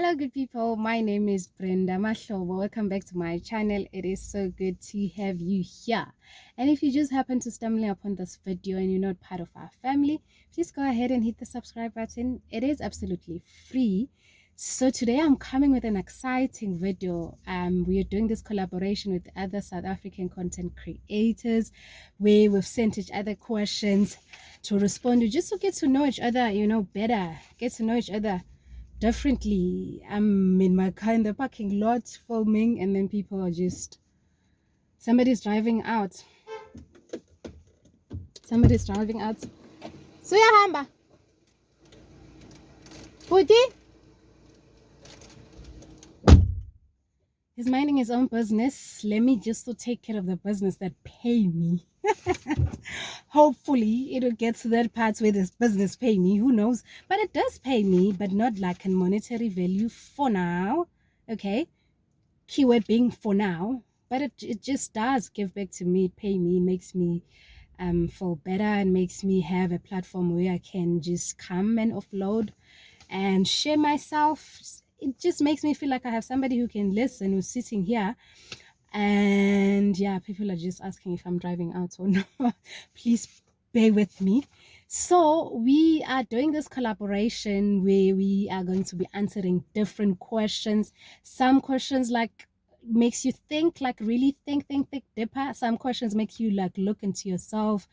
Hello, good people. My name is Brenda Mashobo. Welcome back to my channel. It is so good to have you here. And if you just happen to stumble upon this video and you're not part of our family, please go ahead and hit the subscribe button. It is absolutely free. So today I'm coming with an exciting video. We are doing this collaboration with other South African content creators where we've sent each other questions to respond to, just to get to know each other, better, get to know each other differently. I'm in my car in the parking lot filming, and then people are just, somebody's driving out. So hamba. Budi? He's minding his own business. Let me just to take care of the business that pay me. Hopefully it'll get to that part where this business pay me, who knows, but it does pay me, but not like a monetary value for now. Okay, keyword being for now, but it just does give back to me, pay me, makes me feel better, and makes me have a platform where I can just come and offload and share myself. It just makes me feel like I have somebody who can listen, who's sitting here. And yeah, people are just asking if I'm driving out or not. Please bear with me. So we are doing this collaboration where we are going to be answering different questions. Some questions like makes you think, like really think deeper. Some questions make you like look into yourself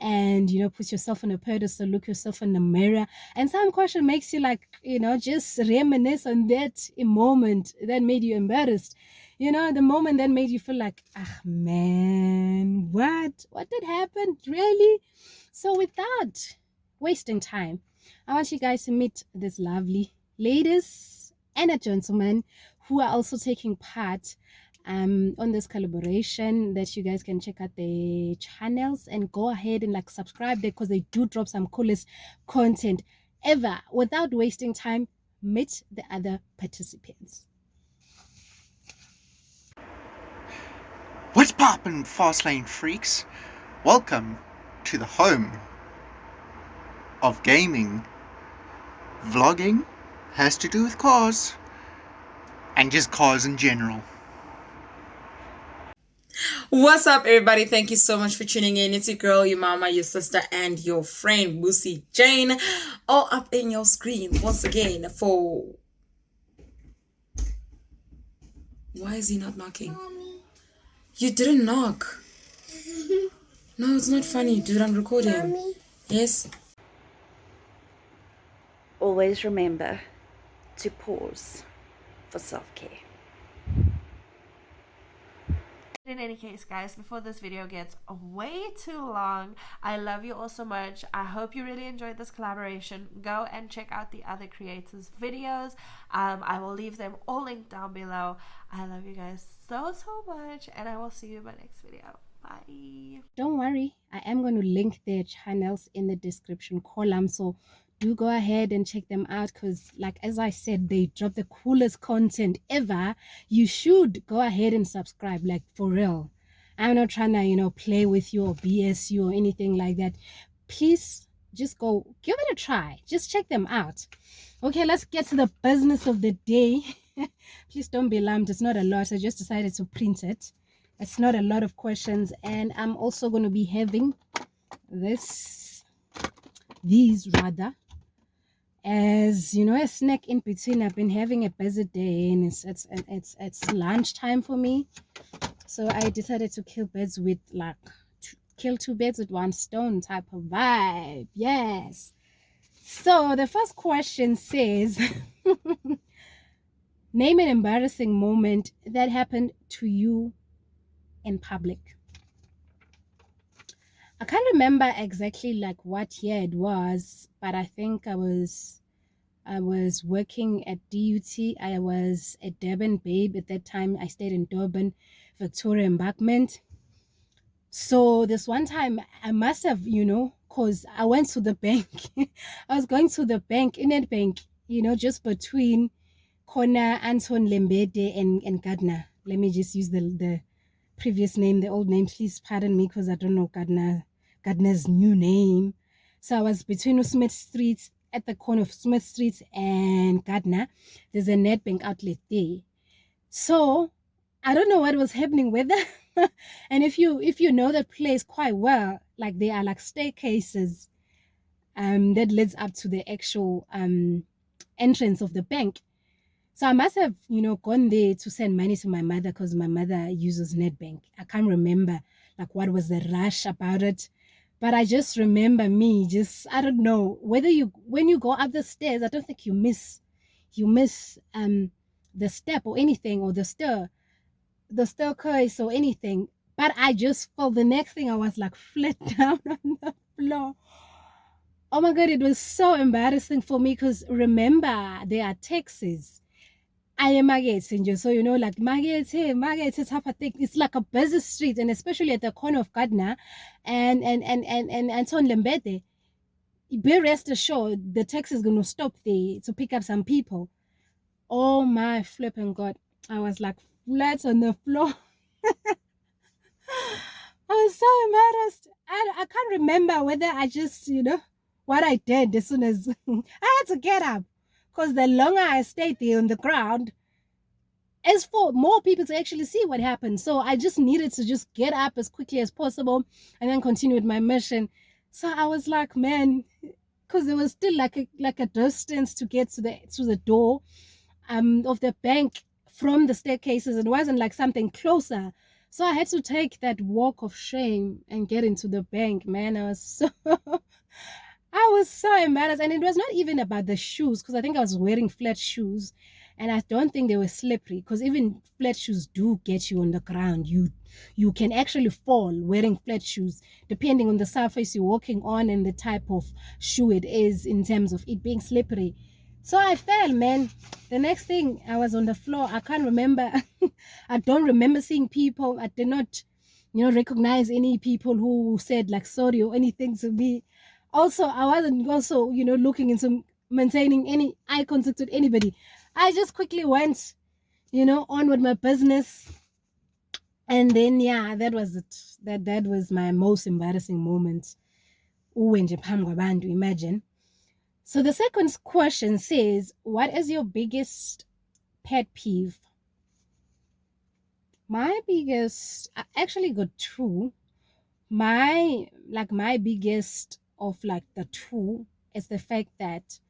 and put yourself on a pedestal, look yourself in the mirror. And some question makes you like just reminisce on that moment that made you embarrassed, the moment that made you feel like, ah man, what did happen, really? So without wasting time, I want you guys to meet these lovely ladies and a gentleman who are also taking part on this collaboration, that you guys can check out their channels and go ahead and like subscribe there, because they do drop some coolest content ever. Without wasting time, meet the other participants. What's poppin', fast lane freaks? Welcome to the home of gaming. Vlogging has to do with cars, and just cars in general. What's up, everybody? Thank you so much for tuning in. It's your girl, your mama, your sister, and your friend, Boosie Jane, all up in your screen once again for... Why is he not knocking? Mommy. You didn't knock. No, it's not funny, dude. I'm recording. Mommy. Yes? Always remember to pause for self-care. In any case, guys, before this video gets way too long, I love you all so much. I hope you really enjoyed this collaboration. Go and check out the other creators' videos. I will leave them all linked down below. I love you guys so much, and I will see you in my next video. Bye. Don't worry, I am going to link their channels in the description column, so do go ahead and check them out, because like as I said, they drop the coolest content ever. You should go ahead and subscribe, like for real. I'm not trying to play with you or BS you or anything like that. Please just go give it a try, just check them out. Okay, let's get to the business of the day. Please don't be alarmed, it's not a lot. I just decided to print it. It's not a lot of questions, and I'm also going to be having these rather, as a snack in between. I've been having a busy day, and it's lunchtime for me, so I decided to kill two birds with one stone type of vibe. Yes. So the first question says, name an embarrassing moment that happened to you in public. I can't remember exactly like what year it was, but I think I was working at DUT. I was a Durban babe at that time. I stayed in Durban, Victoria Embankment. So this one time I must have, because I went to the bank. I was going to the bank, in that bank, just between Kona, Anton Lembede and Gardner. Let me just use the previous name, the old name. Please pardon me, because I don't know Gardner's new name. So I was between Usmet Street at the corner of Smith Street and Gardner. There's a Nedbank outlet there. So I don't know what was happening with that. And if you know that place quite well, like there are like staircases that leads up to the actual entrance of the bank. So I must have, gone there to send money to my mother because my mother uses Nedbank. I can't remember like what was the rush about it. But I just remember I don't know, when you go up the stairs, I don't think you miss the step or anything, or the staircase or anything. But I just felt the next thing I was like flat down on the floor. Oh my God, it was so embarrassing for me because remember, there are taxis. I am Magete, so like Magete type of thing. It's like a busy street, and especially at the corner of Gardner and Anton Lembede. Be rest assured, the taxi is gonna stop there to pick up some people. Oh my flipping God. I was like flat on the floor. I was so embarrassed. I can't remember whether I just, what I did as soon as I had to get up. Because the longer I stayed there on the ground, as for more people to actually see what happened. So I just needed to just get up as quickly as possible and then continue with my mission. So I was like, man, because there was still like a distance to get to the door of the bank from the staircases. It wasn't like something closer. So I had to take that walk of shame and get into the bank. Man, I was so embarrassed. And it was not even about the shoes, because I think I was wearing flat shoes, and I don't think they were slippery, because even flat shoes do get you on the ground. You can actually fall wearing flat shoes, depending on the surface you're walking on and the type of shoe it is in terms of it being slippery. So I fell, man. The next thing, I was on the floor. I can't remember. I don't remember seeing people. I did not, recognize any people who said like sorry or anything to me. Also, I wasn't also, looking into maintaining any eye contact with anybody. I just quickly went, on with my business. And then, yeah, that was it. That was my most embarrassing moment. Imagine. So the second question says, what is your biggest pet peeve? My biggest, I actually got two. My biggest of like the two is the fact that,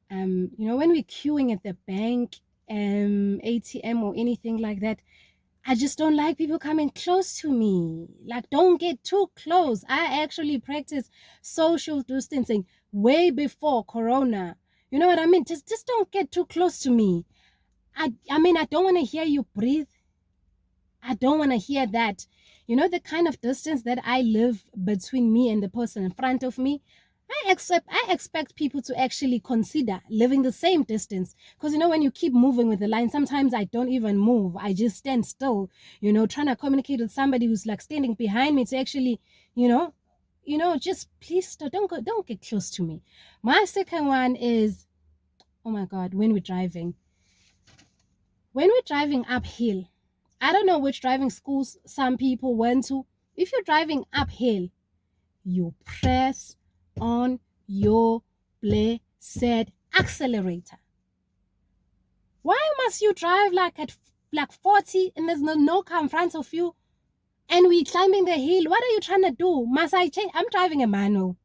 when we're queuing at the bank, ATM or anything like that, I just don't like people coming close to me. Like, don't get too close. I actually practice social distancing way before Corona. You know what I mean? Just don't get too close to me. I don't want to hear you breathe. I don't want to hear that. The kind of distance that I live between me and the person in front of me, I expect people to actually consider living the same distance. Because, when you keep moving with the line, sometimes I don't even move. I just stand still, trying to communicate with somebody who's like standing behind me to actually, just please don't get close to me. My second one is, oh my God, when we're driving uphill. I don't know which driving schools some people went to. If you're driving uphill, you press on your blessed accelerator. Why must you drive like at 40 and there's no car in front of you and we're climbing the hill? What are you trying to do? Must I change? I'm driving a manual,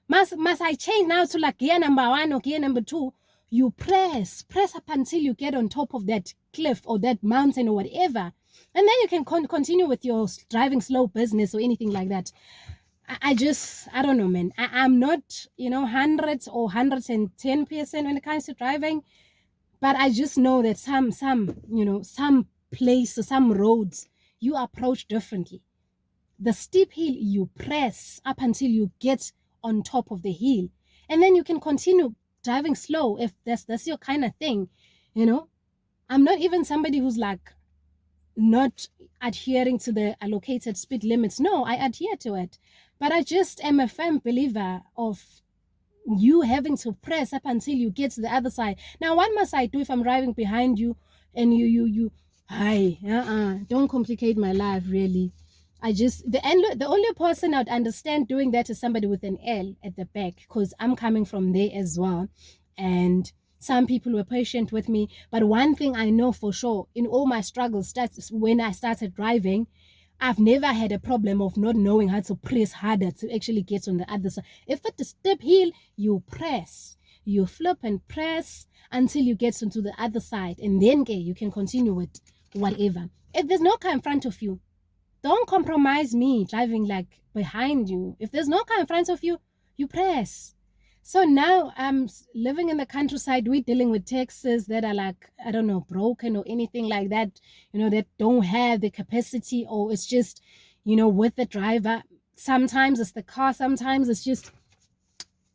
Must I change now to like gear number 1 or gear number 2? You press up until you get on top of that cliff or that mountain or whatever. And then you can continue with your driving slow business or anything like that. I don't know, man. I'm not, hundreds or 110% when it comes to driving. But I just know that some places, some roads, you approach differently. The steep hill, you press up until you get on top of the hill. And then you can continue driving slow if that's your kind of thing. I'm not even somebody who's like not adhering to the allocated speed limits. No, I adhere to it. But I just am a firm believer of you having to press up until you get to the other side. Now, what must I do if I'm driving behind you and you hi, don't complicate my life, really. the only person I'd understand doing that is somebody with an L at the back, because I'm coming from there as well. And some people were patient with me. But one thing I know for sure, in all my struggles, starts when I started driving, I've never had a problem of not knowing how to press harder to actually get on the other side. If it's a steep hill, you press. You flip and press until you get onto the other side. And then you can continue with whatever. If there's no car in front of you, don't compromise me driving like behind you. If there's no car in front of you, you press. So now I'm living in the countryside. We're dealing with taxis that are like, I don't know, broken or anything like that, that don't have the capacity, or it's just, with the driver. Sometimes it's the car, sometimes it's just,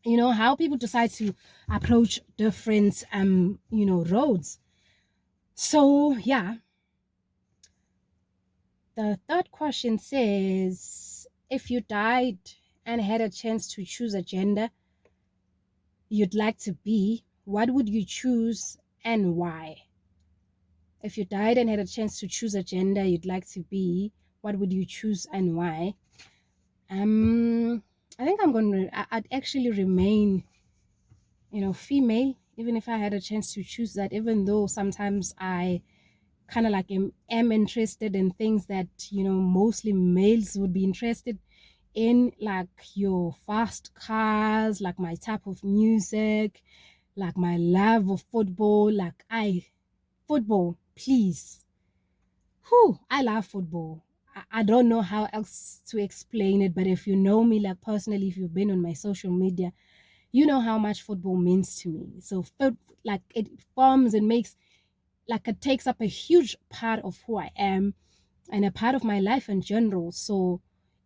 how people decide to approach different, roads. So, yeah. The third question says, if you died and had a chance to choose a gender you'd like to be, what would you choose and why? If you died and had a chance to choose a gender you'd like to be, what would you choose and why? I think I'd actually remain, female, even if I had a chance to choose that, even though sometimes I kind of like am interested in things that, mostly males would be interested in, like your fast cars, like my type of music, like my love of football. Football, please. I love football. I don't know how else to explain it, but if you know me, like personally, if you've been on my social media, you know how much football means to me. So like it forms and makes, like it takes up a huge part of who I am and a part of my life in general. So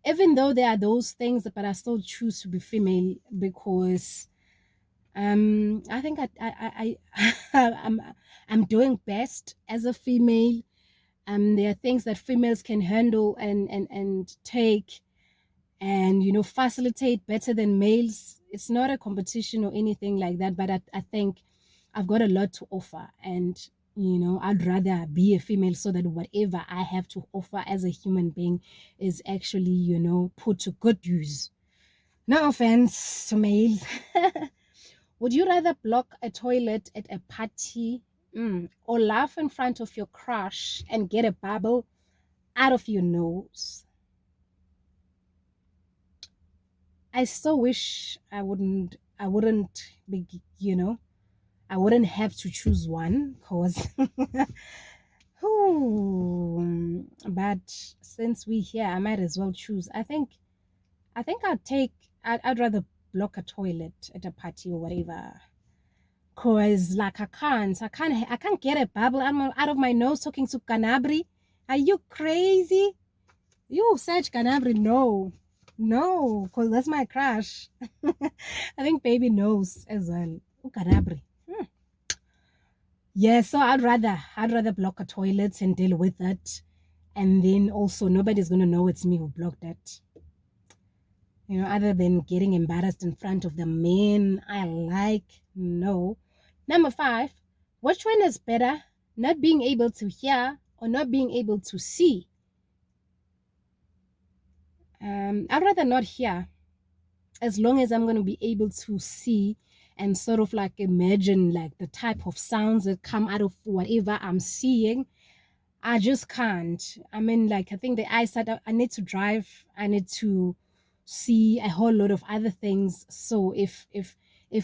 even though there are those things, but I still choose to be female because I think I'm doing best as a female. There are things that females can handle and take and facilitate better than males. It's not a competition or anything like that, but I think I've got a lot to offer, and I'd rather be a female so that whatever I have to offer as a human being is actually put to good use. No offense to males. Would you rather block a toilet at a party or laugh in front of your crush and get a bubble out of your nose? I so wish I wouldn't be, I wouldn't have to choose one, because but since we're here, I might as well choose. I think I'd rather block a toilet at a party or whatever. Cause like I can't get a bubble out of my nose talking to Canabri. Are you crazy? You search Canabri? No, cause that's my crush. I think baby knows as well. Canabri. Yeah, so I'd rather block a toilet and deal with it, and then also nobody's gonna know it's me who blocked it. Other than getting embarrassed in front of the men I like. No. Number 5, which one is better? Not being able to hear or not being able to see? I'd rather not hear, as long as I'm going to be able to see and sort of like imagine like the type of sounds that come out of whatever I'm seeing. I just can't. I mean, like, I think the eyesight, I need to drive, I need to see a whole lot of other things. So if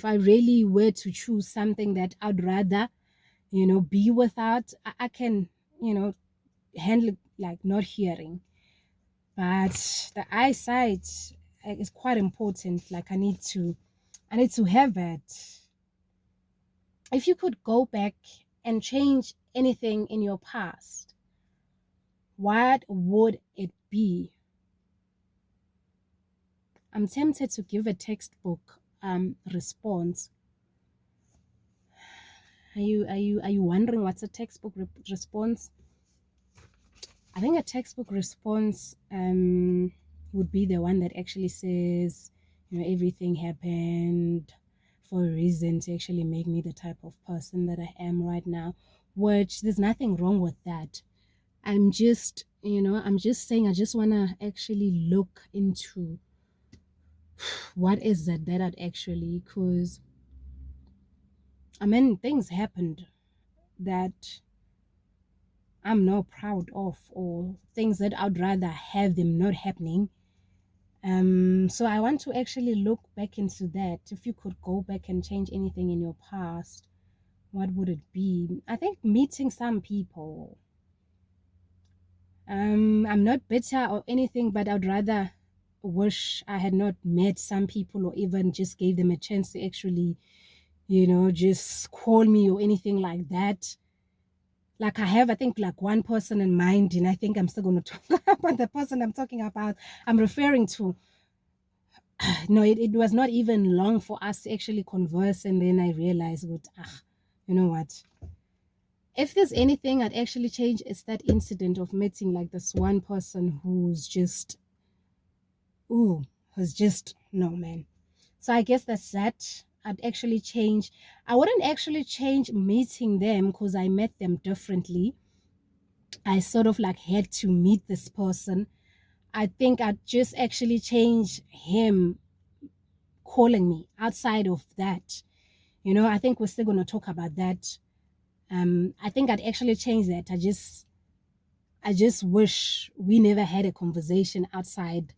I really were to choose something that I'd rather be without, I can handle like not hearing. But the eyesight is quite important. Like I need to have it. If you could go back and change anything in your past, what would it be? I'm tempted to give a textbook response. Are you wondering what's a textbook response? I think a textbook response would be the one that actually says, everything happened for a reason to actually make me the type of person that I am right now, which there's nothing wrong with that. I'm just, I'm just saying, I just want to actually look into what is that I'd actually, because I mean, things happened that I'm not proud of, or things that I'd rather have them not happening. So I want to actually look back into that. If you could go back and change anything in your past, what would it be? I think meeting some people. I'm not bitter or anything, but I'd rather wish I had not met some people, or even just gave them a chance to actually, just call me or anything like that. Like I have, I think, like one person in mind, and I think I'm still going to talk about the person I'm referring to. No, it was not even long for us to actually converse, and then I realized, you know what? If there's anything I'd actually change, it's that incident of meeting like this one person who's just, no, man. So I guess that's that. I'd actually change. I wouldn't actually change meeting them because I met them differently. I sort of like had to meet this person. I think I'd just actually change him calling me. Outside of that, I think we're still going to talk about that. I think I'd actually change that. I just wish we never had a conversation outside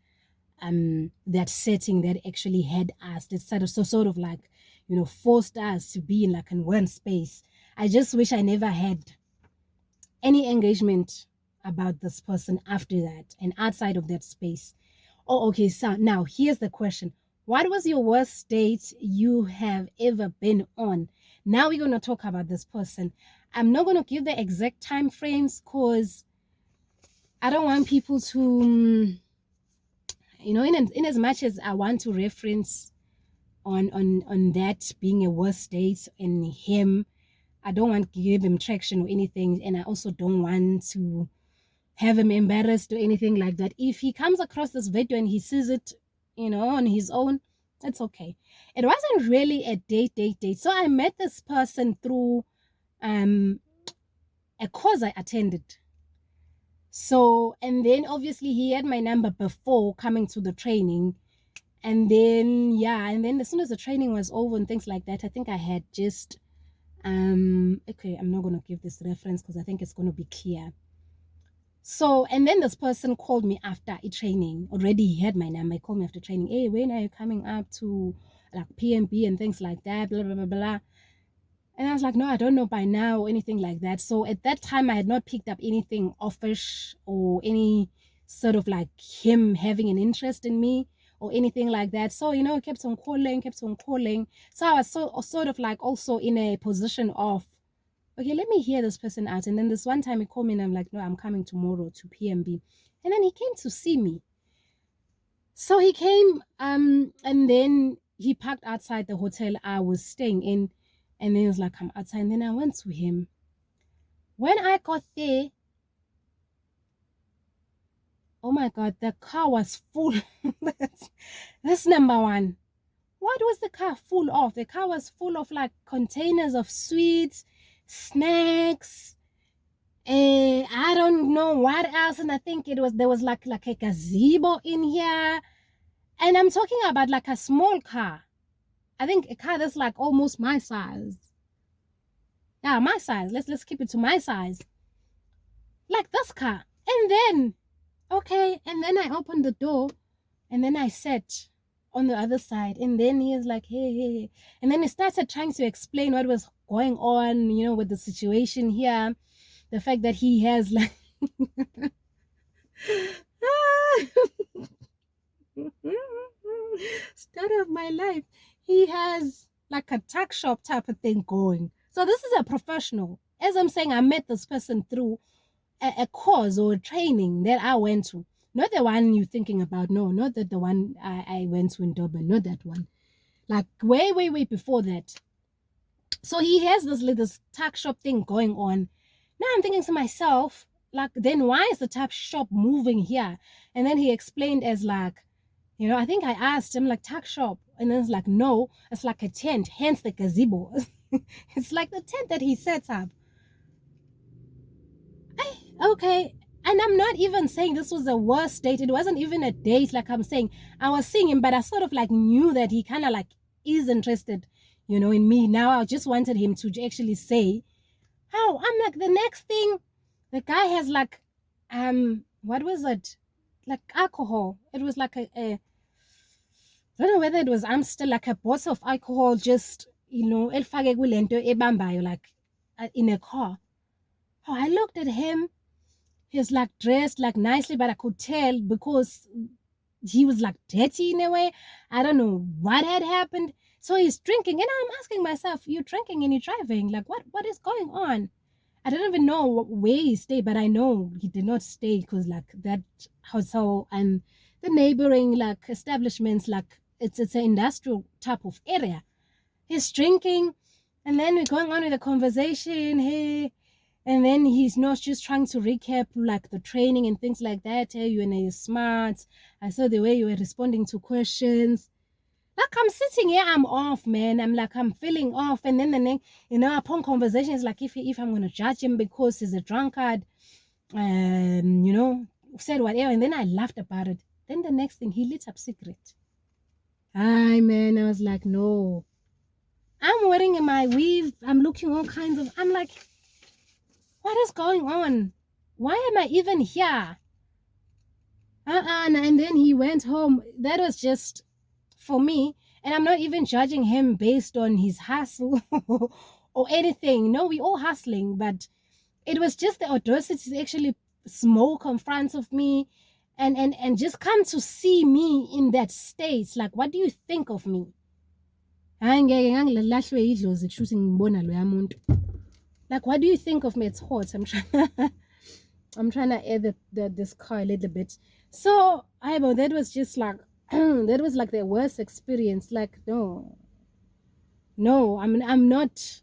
that setting that actually had us, that sort of like, forced us to be in like in one space. I just wish I never had any engagement about this person after that and outside of that space. Oh, okay. So now here's the question. What was your worst date you have ever been on? Now we're going to talk about this person. I'm not going to give the exact time frames because I don't want people to, in as much as I want to reference on that being a worst date and him, I don't want to give him traction or anything. And I also don't want to have him embarrassed or anything like that. If he comes across this video and he sees it, on his own, it's okay. It wasn't really a date. So I met this person through a course I attended. So, and then obviously he had my number before coming to the training. And then, as soon as the training was over and things like that, I think I had just, okay, I'm not going to give this reference because I think it's going to be clear. So, and then this person called me after a training. Already he had my number. He called me after training. Hey, when are you coming up to like PMB and things like that, blah, blah, blah, blah. And I was like, no, I don't know by now or anything like that. So at that time, I had not picked up anything offish or any sort of like him having an interest in me or anything like that. So, kept on calling. So I was sort of like also in a position of, okay, let me hear this person out. And then this one time he called me and I'm like, no, I'm coming tomorrow to PMB. And then he came to see me. So he came and then he parked outside the hotel I was staying in. And then he was like, I'm outside. And then I went to him. When I got there, oh my God, the car was full. That's number one. What was the car full of? The car was full of like containers of sweets, snacks, I don't know what else. And I think there was like a gazebo in here. And I'm talking about like a small car. I think a car that's like almost my size. Yeah, my size. Let's keep it to my size. Like this car. And then, okay, and then I opened the door and then I sat on the other side. And then he was like, hey. And then he started trying to explain what was going on, with the situation here. The fact that he has like start of my life, he has like a tuck shop type of thing going. So this is a professional. As I'm saying, I met this person through a course or a training that I went to. Not the one you're thinking about. No, not the one I went to in Durban. Not that one. Like way before that. So he has this tuck shop thing going on. Now I'm thinking to myself, like, then why is the tuck shop moving here? And then he explained as like, I think I asked him like tuck shop. And then it's like, no, it's like a tent, hence the gazebo. It's like the tent that he sets up. Okay. And I'm not even saying this was the worst date. It wasn't even a date, like I'm saying. I was seeing him, but I sort of like knew that he kind of like is interested, in me. Now I just wanted him to actually say, how? I'm like, the next thing, the guy has like, what was it? Like alcohol. It was like I don't know whether it was Amstel, like a bottle of alcohol, just, elifake kulento ebambayo, like in a car. Oh, I looked at him. He's like dressed like nicely, but I could tell because he was like dirty in a way. I don't know what had happened. So he's drinking, and I'm asking myself, you're drinking and you're driving. Like, what is going on? I don't even know where he stayed, but I know he did not stay because like that hotel and the neighboring like establishments, like it's an industrial type of area. He's drinking, and then we're going on with the conversation. Hey, and then he's not just trying to recap like the training and things like that. Hey, you're smart. I saw the way you were responding to questions. Like I'm sitting here, I'm off, man. I'm feeling off. And then the next, upon conversation, it's like if I'm gonna judge him because he's a drunkard, said whatever, and then I laughed about it. Then the next thing, he lit up cigarette. Aye, man. I was like, no. I'm wearing my weave. I'm looking all kinds of. I'm like, what is going on? Why am I even here? And then he went home. That was just for me. And I'm not even judging him based on his hustle or anything. No, we all hustling, but it was just the audacity to actually smoke in front of me and just come to see me in that state. Like, what do you think of me? Like, what do you think of me? It's hot. I'm trying to air this car a little bit. So that was just like that was like the worst experience. Like, no, I'm not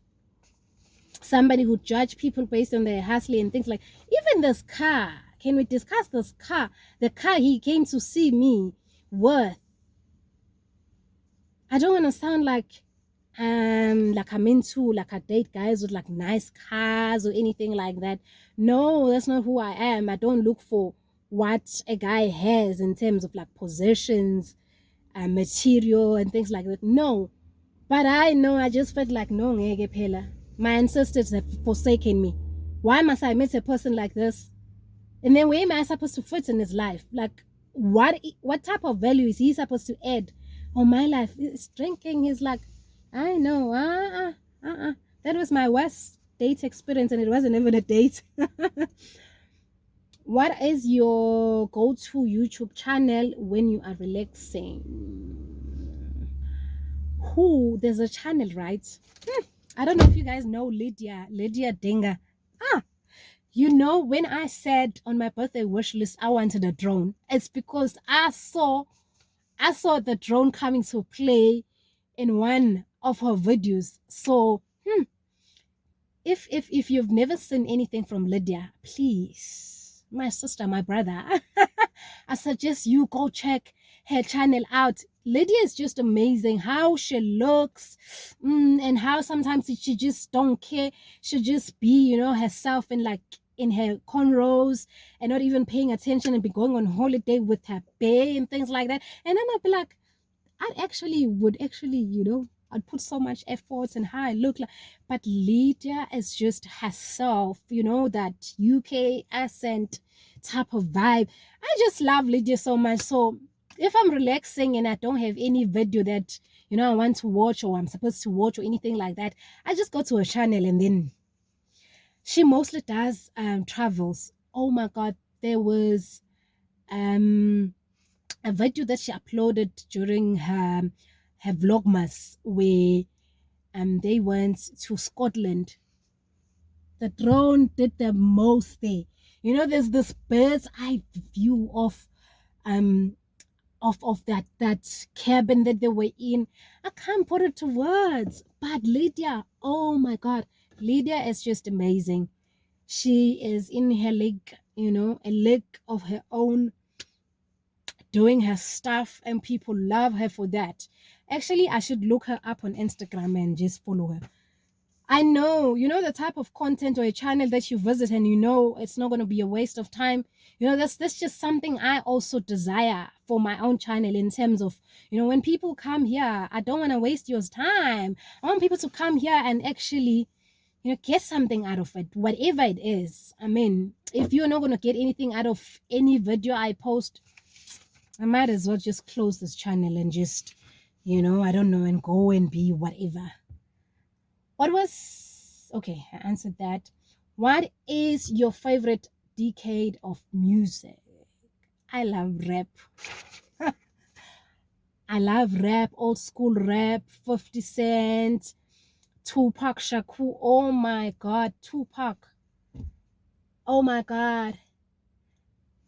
somebody who judge people based on their hustling and things like. Even this car. Can we discuss this car? The car he came to see me with. I don't want to sound like I'm into like I date guys with like nice cars or anything like that. No, that's not who I am. I don't look for what a guy has in terms of like possessions, material and things like that. No, but I know I just felt like no, ngeke phela. My ancestors have forsaken me. Why must I meet a person like this? And then where am I supposed to fit in his life? Like, what type of value is he supposed to add on my life? He's drinking. He's like, I know. That was my worst date experience, and it wasn't even a date. What is your go-to YouTube channel when you are relaxing? There's a channel, right? I don't know if you guys know Lydia Denga. When I said on my birthday wish list I wanted a drone, it's because I saw the drone coming to play in one of her videos. So if you've never seen anything from Lydia, please, my sister, my brother, I suggest you go check her channel out. Lydia is just amazing. How she looks, and how sometimes she just don't care. She just be, herself in her cornrows and not even paying attention and be going on holiday with her bae and things like that. And then I'd be like, I'd put so much effort and how I look like. But Lydia is just herself, that UK accent type of vibe. I just love Lydia so much. So if I'm relaxing and I don't have any video that, I want to watch or I'm supposed to watch or anything like that, I just go to her channel, and then she mostly does travels. Oh my God, there was a video that she uploaded during her vlogmas where they went to Scotland. The drone did the most there. There's this bird's eye view of that cabin that they were in. I can't put it to words. But Lydia, oh my God, Lydia is just amazing. She is in her league, a league of her own, doing her stuff, and people love her for that. Actually, I should look her up on Instagram and just follow her. I know, you know, the type of content or a channel that you visit and you know it's not going to be a waste of time. You know, that's just something I also desire for my own channel, in terms of, you know, when people come here, I don't want to waste your time. I want people to come here and actually, you know, get something out of it, whatever it is. I mean, if you're not going to get anything out of any video I post, I might as well just close this channel and just, you know, I don't know, and go and be whatever. What was, okay, I answered that. What is your favorite decade of music? I love rap. I love rap, old school rap, 50 Cent, Tupac Shakur. Oh my God, Tupac. Oh my God.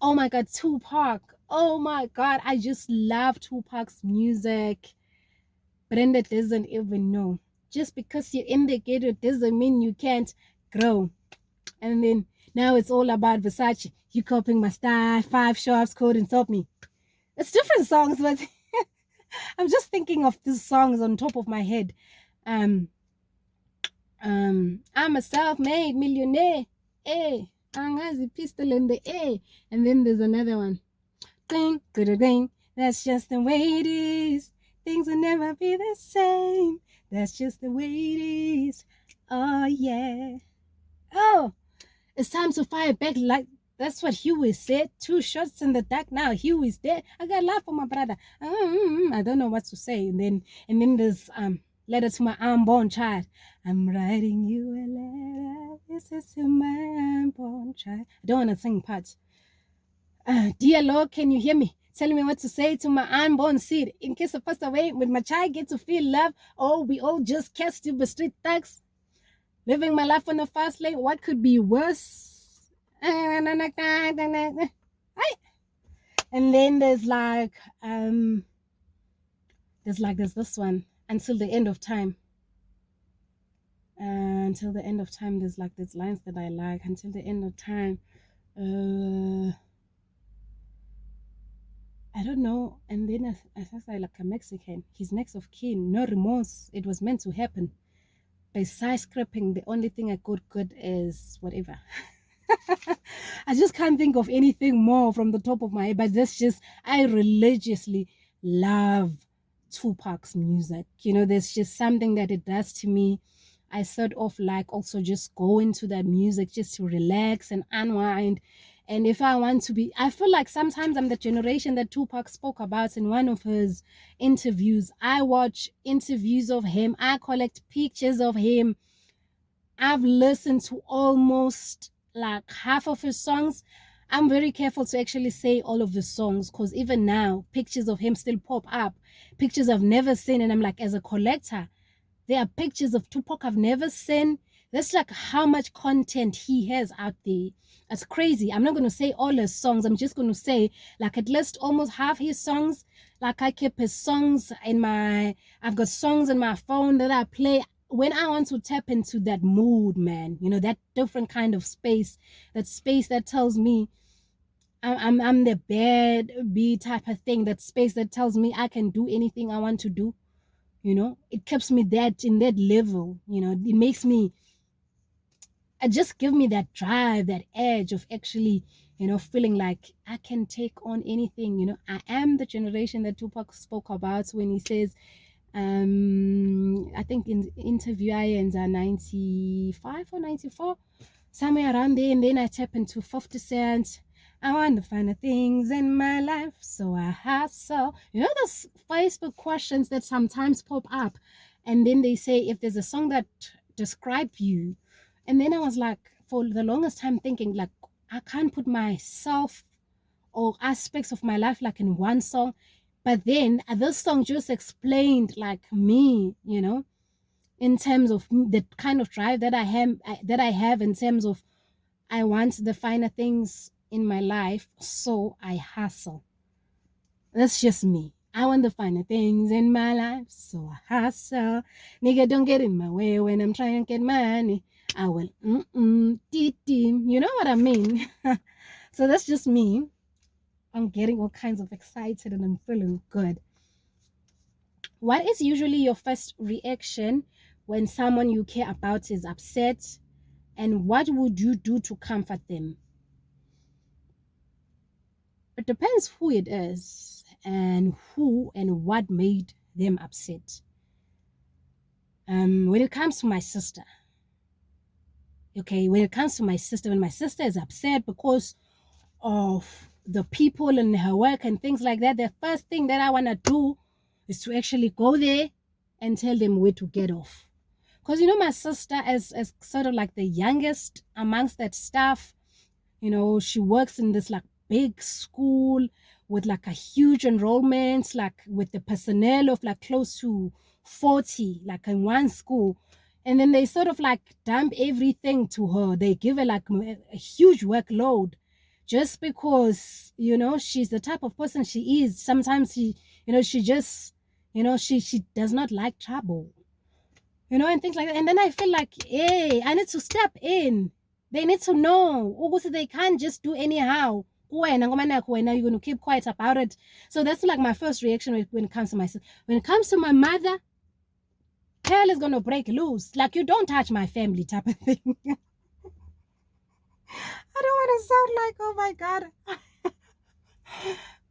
Oh my God, Tupac. Oh my God, I just love Tupac's music. Brenda doesn't even know. Just because you're in the ghetto doesn't mean you can't grow. And then now it's all about Versace. You copying my style, 5 Sharps, Code, and Stop Me. It's different songs, but I'm just thinking of these songs on top of my head. I'm a self-made millionaire. Angazi pistol in the air. And then there's another one. Ding, ding. That's just the way it is. Things will never be the same. That's just the way it is. Oh yeah. Oh, it's time to fire back, like that's what Huey said. 2 shots in the dark now. Huey's dead. I got love for my brother. I don't know what to say. And then there's letter to my unborn child. I'm writing you a letter. This is to my unborn child. I don't want to sing parts. Dear Lord, can you hear me? Tell me what to say to my unborn seed. In case I pass away, will my child get to feel love? Oh, we all just cast to the street thugs. Living my life on the fast lane, what could be worse? And then there's this one, until the end of time. Until the end of time, there's like these lines that I like. Until the end of time. I don't know. And then I like a Mexican. He's next of kin. No remorse. It was meant to happen. Besides scrapping, the only thing I got good is whatever. I just can't think of anything more from the top of my head, but that's just, I religiously love Tupac's music. You know, there's just something that it does to me. I sort of like also just go into that music just to relax and unwind. And if I want to be, I feel like sometimes I'm the generation that Tupac spoke about in one of his interviews. I watch interviews of him. I collect pictures of him. I've listened to almost like half of his songs. I'm very careful to actually say all of the songs, because even now, pictures of him still pop up. Pictures I've never seen. And I'm like, as a collector, there are pictures of Tupac I've never seen. That's like how much content he has out there. That's crazy. I'm not going to say all his songs. I'm just going to say like at least almost half his songs. Like I keep his songs in I've got songs in my phone that I play when I want to tap into that mood, man. You know, that different kind of space. That space that tells me I'm the bad bee type of thing. That space that tells me I can do anything I want to do. You know, it keeps me in that level. You know, it makes me, it just give me that drive, that edge of actually, you know, feeling like I can take on anything. You know, I am the generation that Tupac spoke about when he says, I think in the interview I ends at 95 or 94, somewhere around there, and then I tap into 50 Cent. I want to find the things in my life, so I hustle. You know those Facebook questions that sometimes pop up, and then they say if there's a song that describes you, and then I was like, for the longest time thinking like I can't put myself or aspects of my life like in one song, but then this song just explained like me, you know, in terms of the kind of drive that I have in terms of I want the finer things in my life, so I hustle. That's just me. I want the finer things in my life, so I hustle. Nigga, don't get in my way when I'm trying to get money. I will, you know what I mean? So that's just me. I'm getting all kinds of excited and I'm feeling good. What is usually your first reaction when someone you care about is upset? And what would you do to comfort them? It depends who it is and who and what made them upset. When it comes to my sister, okay, when my sister is upset because of the people in her work and things like that, the first thing that I want to do is to actually go there and tell them where to get off. Because, you know, my sister is sort of like the youngest amongst that staff. You know, she works in this like big school with like a huge enrollment, like with the personnel of like close to 40, like in one school. And then they sort of like dump everything to her. They give her like a huge workload just because, you know, she's the type of person she is. Sometimes she, you know, she just, you know, she does not like trouble, you know, and things like that. And then I feel like, hey, I need to step in. They need to know. Also, they can't just do anyhow. You're going to keep quiet about it. So that's like my first reaction when it comes to myself. When it comes to my mother, hell is going to break loose. Like, you don't touch my family type of thing. I don't want to sound like, oh my God.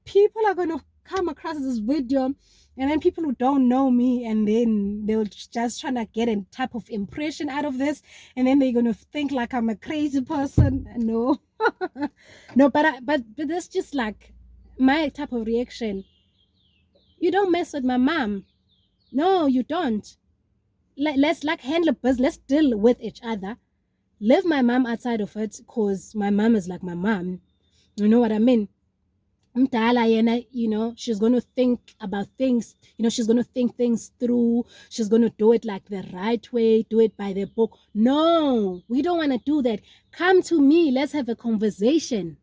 People are going to come across this video, and then people who don't know me, and then they'll just trying to get a type of impression out of this, and then they're going to think like I'm a crazy person. No. No, but that's just like my type of reaction. You don't mess with my mom. No, you don't. Let's like handle business. Let's deal with each other. Leave my mom outside of it, because my mom is like my mom. You know what I mean? You know, she's going to think about things. You know, she's going to think things through. She's going to do it like the right way, do it by the book. No, we don't want to do that. Come to me. Let's have a conversation.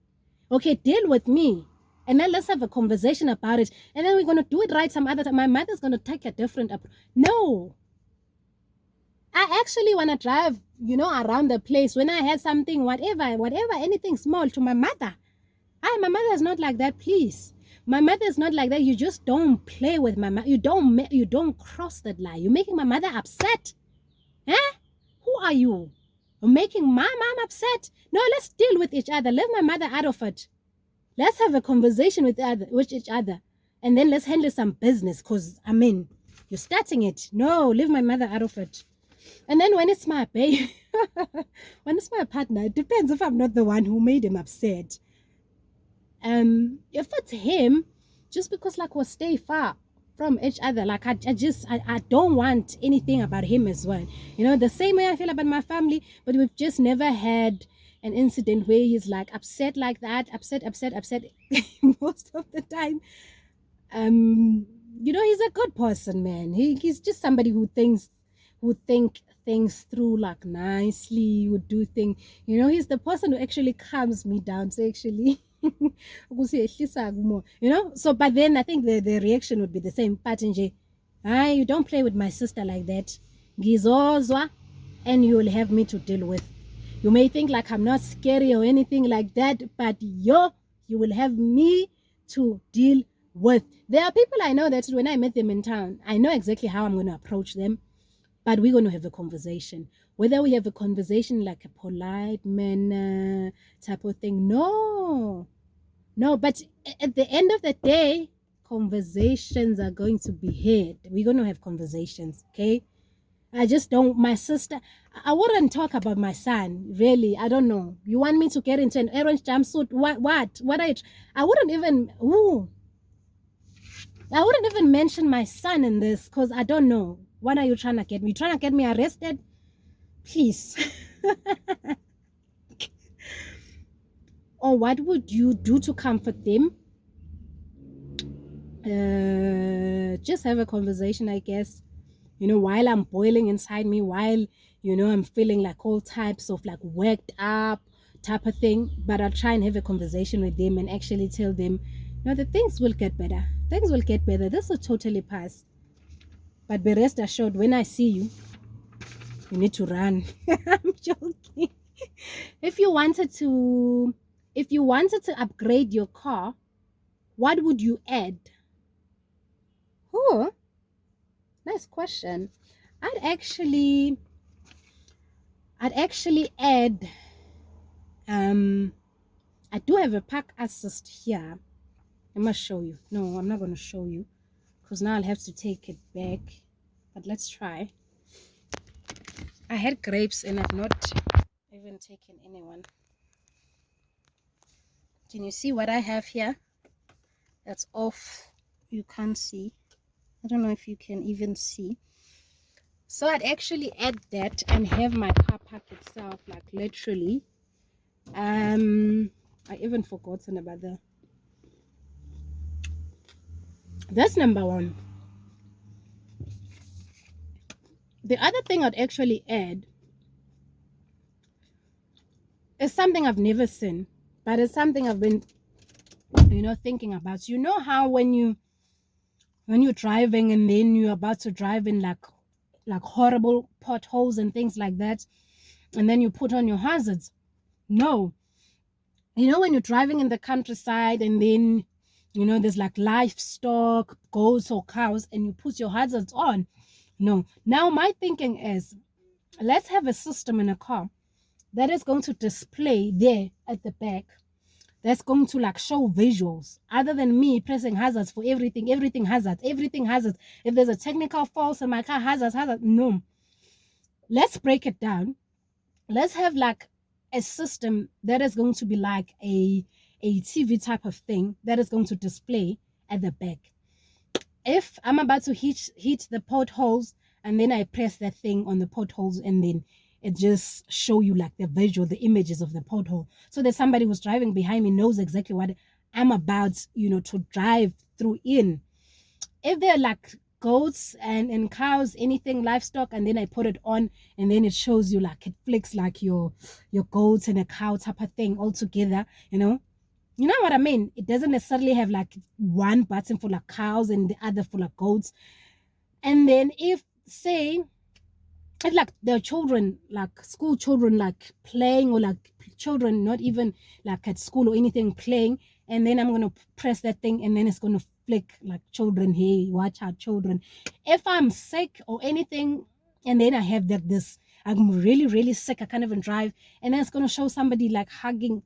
Okay, deal with me. And then let's have a conversation about it. And then we're going to do it right some other time. My mother's going to take a different approach. No. I actually want to drive, you know, around the place when I had something, whatever, anything small to my mother. My mother is not like that, please. My mother is not like that. You just don't play with my mother. You don't cross that line. You're making my mother upset. Huh? Who are you? You're making my mom upset. No, let's deal with each other. Leave my mother out of it. Let's have a conversation with each other. And then let's handle some business, because, I mean, you're starting it. No, leave my mother out of it. And then when it's my baby, when it's my partner, it depends if I'm not the one who made him upset. If it's him, just because like we'll stay far from each other, like I don't want anything about him as well. You know, the same way I feel about my family, but we've just never had an incident where he's like upset like that, upset most of the time. You know, he's a good person, man. He's just somebody who think things through like nicely, would do things, you know. He's the person who actually calms me down. So actually you know, so but then I think the reaction would be the same. But you don't play with my sister like that. Gizozwa, and you will have me to deal with. You may think like I'm not scary or anything like that, but you will have me to deal with. There are people I know that when I met them in town, I know exactly how I'm going to approach them. But we're going to have a conversation. Whether we have a conversation like a polite manner type of thing, no. But at the end of the day, conversations are going to be had. We're going to have conversations, okay? I just don't, my sister, I wouldn't talk about my son, really. I don't know. You want me to get into an orange jumpsuit? I wouldn't even mention my son in this, because I don't know. What are you trying to get me? You trying to get me arrested? Please. Or what would you do to comfort them? Just have a conversation, I guess. You know, while I'm boiling inside me, while, you know, I'm feeling like all types of like worked up type of thing. But I'll try and have a conversation with them and actually tell them, you know, that things will get better. Things will get better. This will totally pass. But be rest assured, when I see you, you need to run. I'm joking. If you wanted to upgrade your car, what would you add? Oh, nice question. I'd actually add, I do have a park assist here. I must show you. No, I'm not going to show you because now I'll have to take it back. But let's try. I had grapes and I've not even taken anyone. Can you see what I have here? That's off. You can't see. I don't know if you can even see. So I'd actually add that and have my car park itself, like literally. I even forgotten about that's number one. The other thing I'd actually add is something I've never seen, but it's something I've been, thinking about. You know how when you're driving and then you're about to drive in like horrible potholes and things like that, and then you put on your hazards? No. When you're driving in the countryside and then there's like livestock, goats or cows, and you put your hazards on? No. Now my thinking is, let's have a system in a car that is going to display there at the back, that's going to like show visuals, other than me pressing hazards for everything hazards. If there's a technical fault in my car, hazards. No, let's break it down. Let's have like a system that is going to be like a TV type of thing that is going to display at the back. If I'm about to hit the potholes, and then I press that thing on the potholes, and then it just show you like the visual, the images of the pothole, so that somebody who's driving behind me knows exactly what I'm about, to drive through in. If they're like goats and cows, anything livestock, and then I put it on, and then it shows you like, it flicks like your goats and a cow type of thing all together, you know what I mean? It doesn't necessarily have like one button for like cows and the other for like goats. And then if like there are children, like school children, like playing, or like children not even like at school or anything, playing, and then I'm gonna press that thing, and then it's gonna flick like, children, hey, watch out, children. If I'm sick or anything, and then I have that I'm really, really sick, I can't even drive, and then it's gonna show somebody like hugging,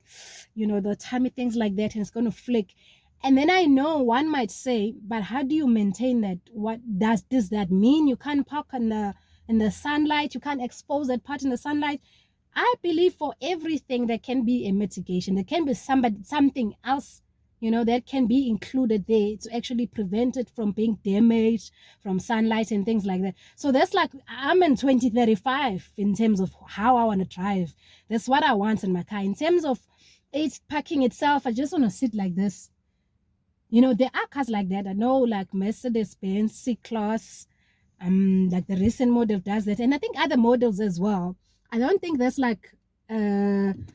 the tummy, things like that, and it's gonna flick. And then I know one might say, but how do you maintain that? What does that mean? You can't park in the sunlight, you can't expose that part in the sunlight. I believe for everything there can be a mitigation. There can be something else, that can be included there to actually prevent it from being damaged from sunlight and things like that. So that's like, I'm in 2035 in terms of how I want to drive. That's what I want in my car. In terms of its parking itself, I just want to sit like this. There are cars like that. I know, like Mercedes-Benz C-Class, like the recent model does that, and I think other models as well. I don't think that's like an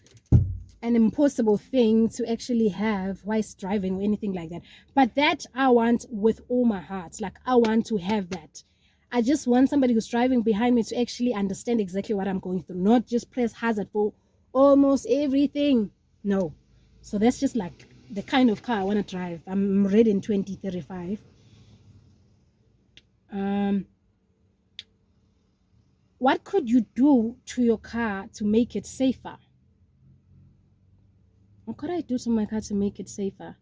impossible thing to actually have whilst driving or anything like that. But that I want with all my heart. Like, I want to have that. I just want somebody who's driving behind me to actually understand exactly what I'm going through, not just press hazard for almost everything. No. So that's just like the kind of car I want to drive. I'm ready in 2035. What could you do to your car to make it safer? What could I do to my car to make it safer?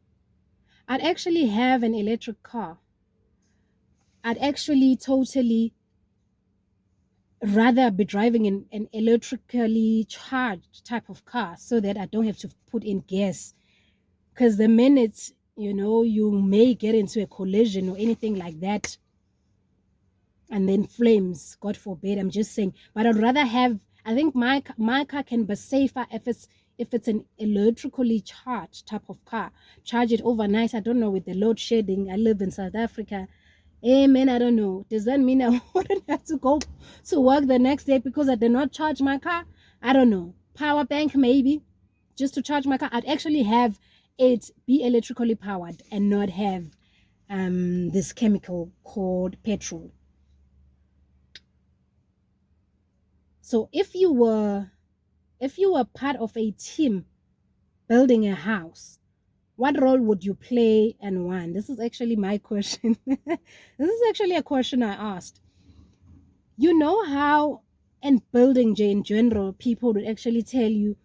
I'd actually have an electric car. I'd actually totally rather be driving an electrically charged type of car, so that I don't have to put in gas. Because the minute, you may get into a collision or anything like that, and then flames, God forbid, I'm just saying. But I'd rather have, I think my car can be safer if it's an electrically charged type of car. Charge it overnight. I don't know, with the load shedding. I live in South Africa. Man, I don't know. Does that mean I wouldn't have to go to work the next day because I did not charge my car? I don't know. Power bank maybe, just to charge my car. I'd actually have it be electrically powered and not have this chemical called petrol. So if you were part of a team building a house, what role would you play and when? This is actually my question. This is actually a question I asked. You know how in building J in general, people would actually tell you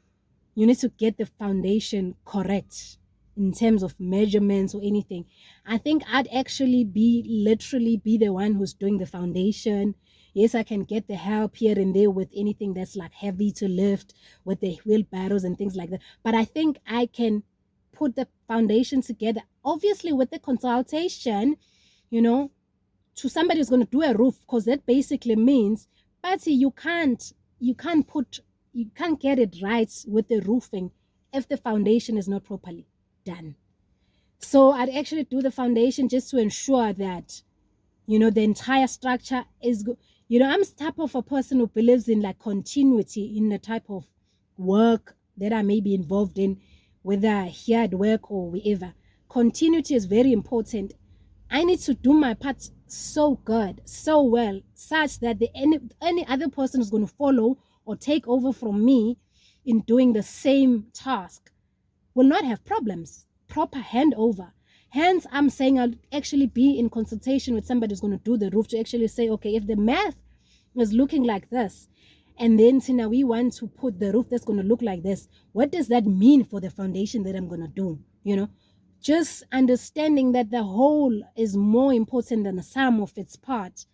you need to get the foundation correct in terms of measurements or anything. I think I'd actually literally be the one who's doing the foundation. Yes, I can get the help here and there with anything that's like heavy to lift, with the wheelbarrows and things like that. But I think I can put the foundation together, obviously with the consultation, you know, to somebody who's going to do a roof, because that basically means, but you can't get it right with the roofing if the foundation is not properly done. So I'd actually do the foundation just to ensure that, you know, the entire structure is good. You know, I'm the type of a person who believes in like continuity in the type of work that I may be involved in, whether here at work or wherever. Continuity is very important. I need to do my part so good, so well, such that any other person who's going to follow or take over from me in doing the same task will not have problems. Proper handover. Hence, I'm saying I'll actually be in consultation with somebody who's going to do the roof to actually say, okay, if the math is looking like this, and then Tina, we want to put the roof that's going to look like this, what does that mean for the foundation that I'm going to do? You know, just understanding that the whole is more important than the sum of its parts.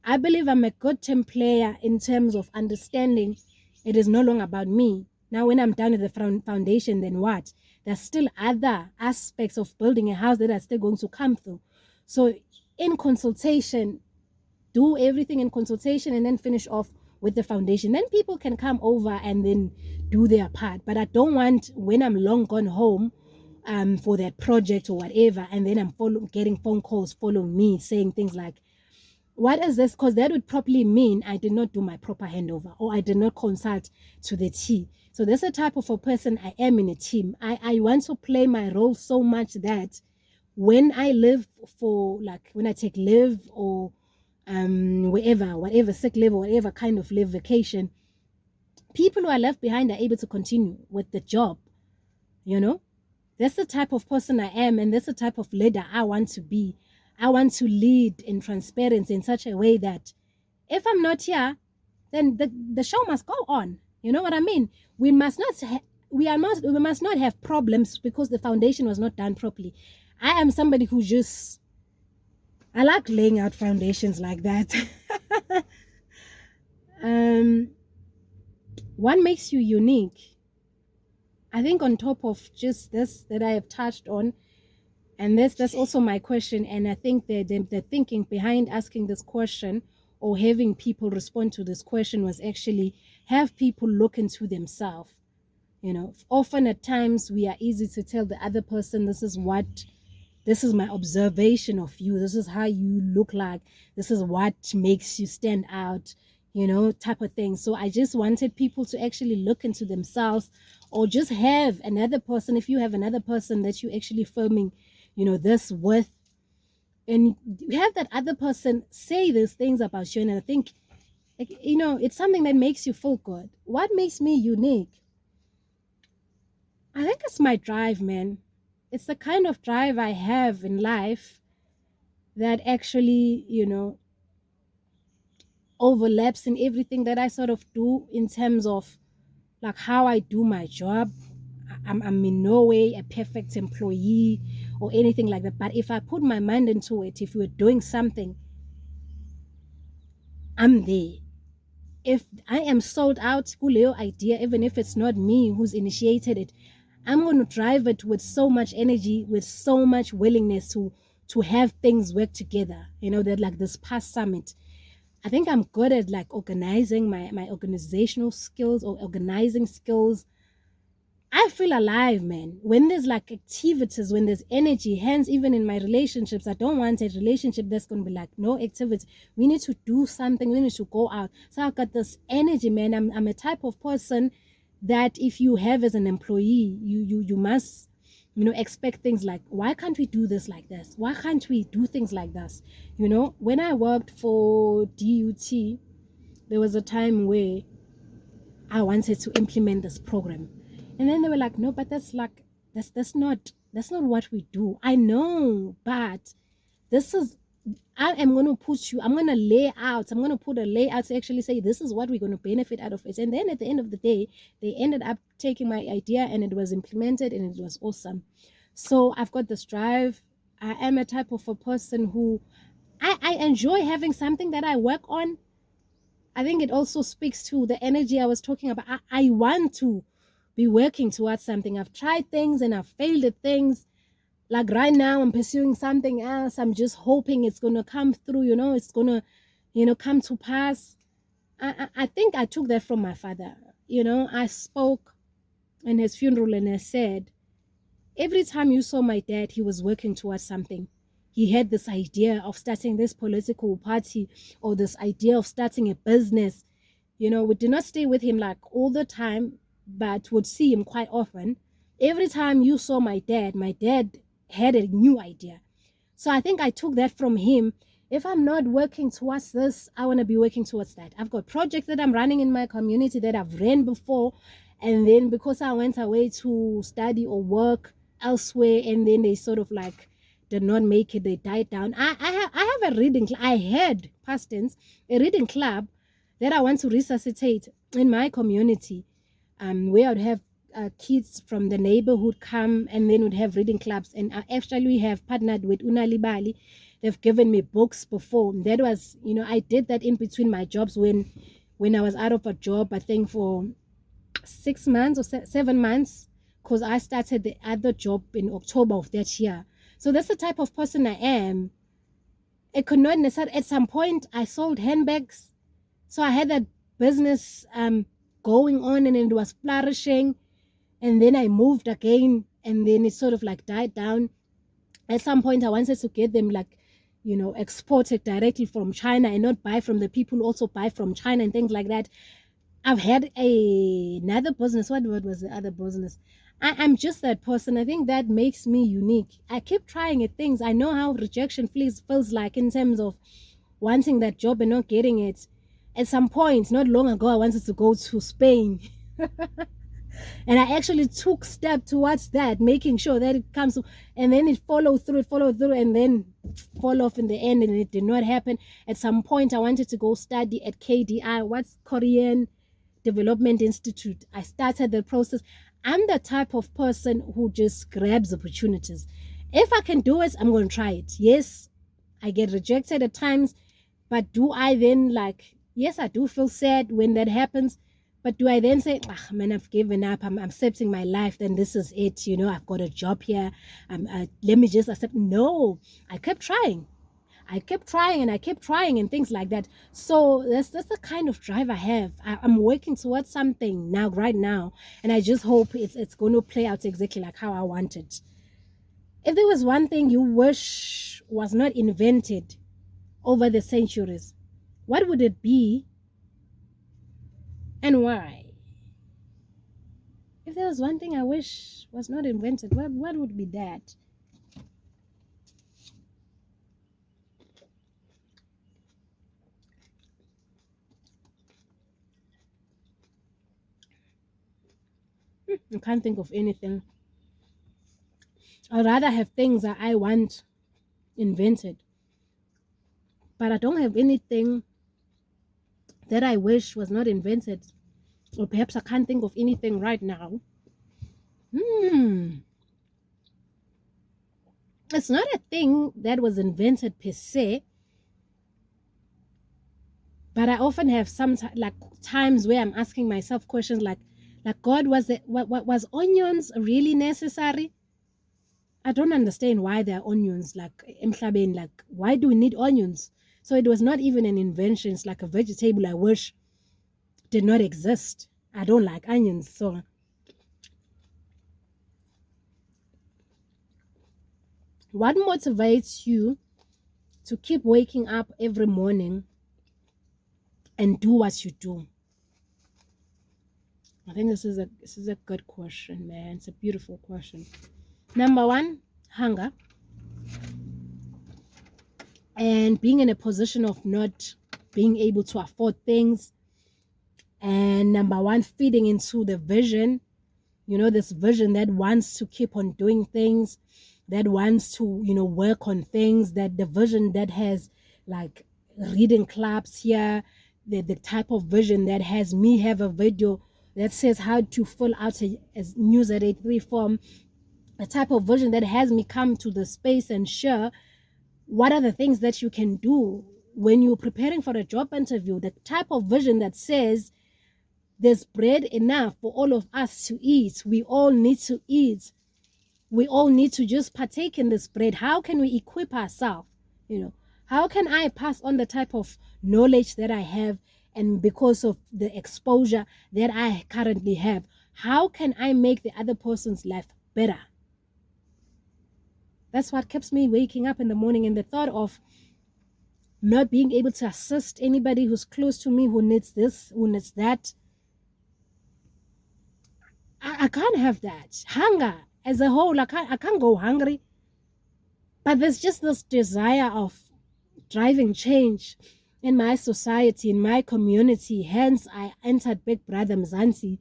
I believe I'm a good team player in terms of understanding it is no longer about me. Now, when I'm done with the foundation, then what? There's still other aspects of building a house that are still going to come through. So in consultation, do everything in consultation and then finish off with the foundation. Then people can come over and then do their part. But I don't want, when I'm long gone home, for that project or whatever, and then I'm getting phone calls following me saying things like, what is this? Because that would probably mean I did not do my proper handover or I did not consult to the team. So that's the type of a person I am in a team. I want to play my role so much that when I live for, like, when I take leave or whatever, sick leave or whatever kind of leave, vacation, people who are left behind are able to continue with the job, you know? That's the type of person I am, and that's the type of leader I want to be. I want to lead in transparency in such a way that if I'm not here, then the show must go on. You know what I mean? We must not have problems because the foundation was not done properly. I am somebody who I like laying out foundations like that. What makes you unique? I think on top of just this that I have touched on, and that's also my question, and I think the thinking behind asking this question or having people respond to this question was actually have people look into themselves. You know, often at times we are easy to tell the other person, this is my observation of you, this is how you look like, this is what makes you stand out, you know, type of thing. So I just wanted people to actually look into themselves, or just have another person, if you have another person that you actually filming, you know, this with, and you have that other person say these things about you. And I think, like, you know, it's something that makes you feel good. What makes me unique? I think it's my drive, man. It's the kind of drive I have in life that actually, you know, overlaps in everything that I sort of do in terms of like how I do my job. I'm in no way a perfect employee or anything like that. But if I put my mind into it, if we're doing something, I'm there. If I am sold out kuleyo idea, even if it's not me who's initiated it, I'm going to drive it with so much energy, with so much willingness to have things work together. You know, that like this past summit, I think I'm good at like organizing my organizational skills or organizing skills. I feel alive, man. When there's like activities, when there's energy, hence even in my relationships, I don't want a relationship that's going to be like no activity. We need to do something. We need to go out. So I've got this energy, man. I'm a type of person that if you have as an employee, you must, you know, expect things like, why can't we do this like this? Why can't we do things like this? You know, when I worked for DUT, there was a time where I wanted to implement this program. And then they were like, no, but that's not what we do. I know, but this is I am going to put you, I'm going to lay out, I'm going to put a layout to actually say, this is what we're going to benefit out of it. And then at the end of the day, they ended up taking my idea and it was implemented and it was awesome. So I've got this drive. I am a type of a person who I enjoy having something that I work on. I think it also speaks to the energy I was talking about. I want to be working towards something. I've tried things and I've failed at things. Like right now, I'm pursuing something else. I'm just hoping it's going to come through, it's going to, come to pass. I think I took that from my father. I spoke in his funeral and I said, every time you saw my dad, he was working towards something. He had this idea of starting this political party or this idea of starting a business. We did not stay with him like all the time, but would see him quite often. Every time you saw my dad had a new idea. So I think I took that from him. If I'm not working towards this, I want to be working towards that. I've got projects that I'm running in my community that I've ran before. And then because I went away to study or work elsewhere, and then they sort of like did not make it, they died down. I have a reading, I had, past tense, a reading club that I want to resuscitate in my community, where I'd have kids from the neighborhood come, and then would have reading clubs. And I actually have partnered with Unalibali. They've given me books before. That was, I did that in between my jobs when I was out of a job, I think for 6 months or 7 months, because I started the other job in October of that year. So that's the type of person I am. It could not necessarily, at some point I sold handbags. So I had that business going on and it was flourishing. And then I moved again, and then it sort of like died down. At some point, I wanted to get them like, exported directly from China and not buy from the people who also buy from China and things like that. I've had another business. What was the other business? I'm just that person. I think that makes me unique. I keep trying at things. I know how rejection feels like in terms of wanting that job and not getting it. At some point, not long ago, I wanted to go to Spain. And I actually took step towards that, making sure that it comes to, and then it followed through, and then fall off in the end, and it did not happen. At some point, I wanted to go study at KDI, what's Korean Development Institute. I started the process. I'm the type of person who just grabs opportunities. If I can do it, I'm going to try it. Yes, I get rejected at times, but do I then yes, I do feel sad when that happens. But do I then say, man, I've given up, I'm accepting my life, then this is it, I've got a job here, let me just accept? No, I kept trying. I kept trying and I kept trying and things like that. So that's the kind of drive I have. I'm working towards something now, right now, and I just hope it's going to play out exactly like how I want it. If there was one thing you wish was not invented over the centuries, what would it be? And why? If there was one thing I wish was not invented, what would be that? I can't think of anything. I'd rather have things that I want invented. But I don't have anything that I wish was not invented. Or perhaps I can't think of anything right now. It's not a thing that was invented per se. But I often have times where I'm asking myself questions like God, was onions really necessary? I don't understand why there are onions why do we need onions? So it was not even an invention. It's like a vegetable I wish did not exist. I don't like onions, so what motivates you to keep waking up every morning and do what you do? I think this is a good question, man. It's a beautiful question. Number one, hunger. And being in a position of not being able to afford things. And number one, feeding into the vision. This vision that wants to keep on doing things. that wants to, you know, work on things, that the vision that has like reading clubs here, the type of vision that has me have a video that says how to fill out a news at A3 form, the type of vision that has me come to the space and share what are the things that you can do when you're preparing for a job interview, the type of vision that says there's bread enough for all of us to eat. We all need to eat. We all need to just partake in this bread. How can we equip ourselves? You know, how can I pass on the type of knowledge that I have, and because of the exposure that I currently have, how can I make the other person's life better? That's what keeps me waking up in the morning, and the thought of not being able to assist anybody who's close to me, who needs this, who needs that. I can't have that. Hunger as a whole, I can't go hungry. But there's just this desire of driving change in my society, in my community. Hence, I entered Big Brother Mzansi.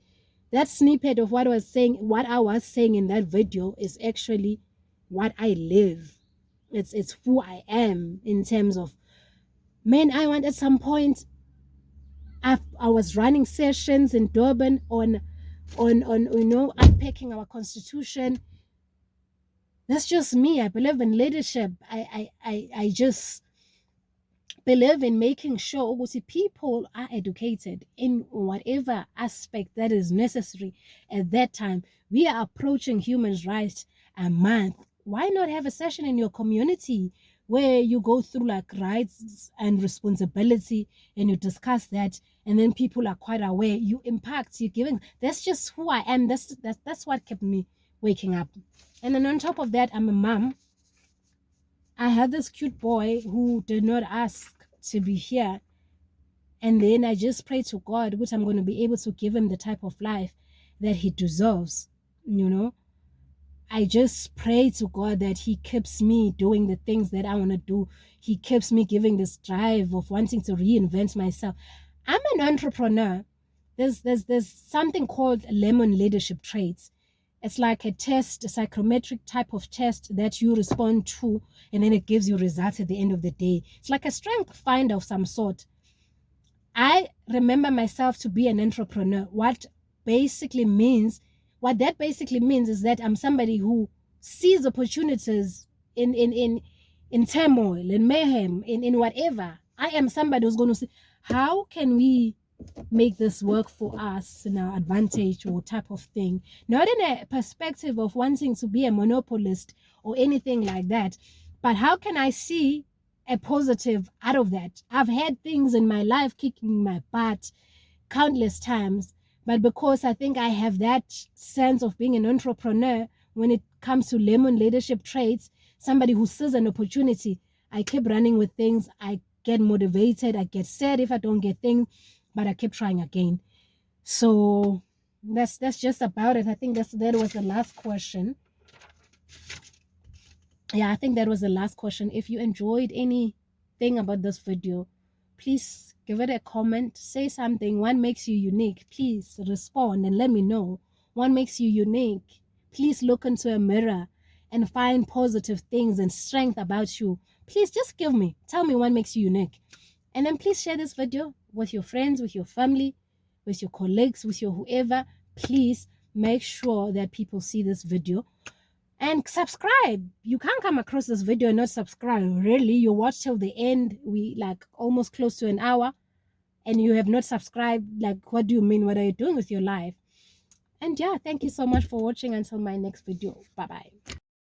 That snippet of what I was saying in that video is actually what I live. It's who I am in terms of, man, I want at some point, I was running sessions in Durban on you know, unpacking our constitution. That's just me. I believe in leadership. I just believe in making sure people are educated in whatever aspect that is necessary at that time. We are approaching human rights a month. Why not have a session in your community where you go through like rights and responsibility and you discuss that, and then people are quite aware, you impact, you're giving. That's just who I am. That's what kept me waking up. And then on top of that, I'm a mom. I had this cute boy who did not ask to be here, and then I just pray to God, which I'm going to be able to give him the type of life that he deserves. You know, I just pray to God that he keeps me doing the things that I want to do. He keeps me giving this drive of wanting to reinvent myself. I'm an entrepreneur. There's something called Lemon Leadership Traits. It's like a test, a psychometric type of test that you respond to, and then it gives you results at the end of the day. It's like a strength finder of some sort. I remember myself to be an entrepreneur. What that basically means is that I'm somebody who sees opportunities in turmoil, in mayhem, in whatever. I am somebody who's going to say, how can we make this work for us in our advantage or type of thing? Not in a perspective of wanting to be a monopolist or anything like that, but how can I see a positive out of that? I've had things in my life kicking my butt countless times, but because I think I have that sense of being an entrepreneur when it comes to Lemon Leadership Traits, somebody who sees an opportunity, I keep running with things. I get motivated. I get sad if I don't get things, but I keep trying again. So that's just about it. I think that was the last question. Yeah, I think that was the last question. If you enjoyed anything about this video, please give it a comment. Say something. What makes you unique? Please respond and let me know. What makes you unique? Please look into a mirror and find positive things and strength about you. Please just tell me what makes you unique. And then please share this video with your friends, with your family, with your colleagues, with your whoever. Please make sure that people see this video. And subscribe. You can't come across this video and not subscribe. Really, you watch till the end. We like almost close to an hour, and you have not subscribed. Like, what do you mean? What are you doing with your life? And yeah, thank you so much for watching. Until my next video. Bye-bye.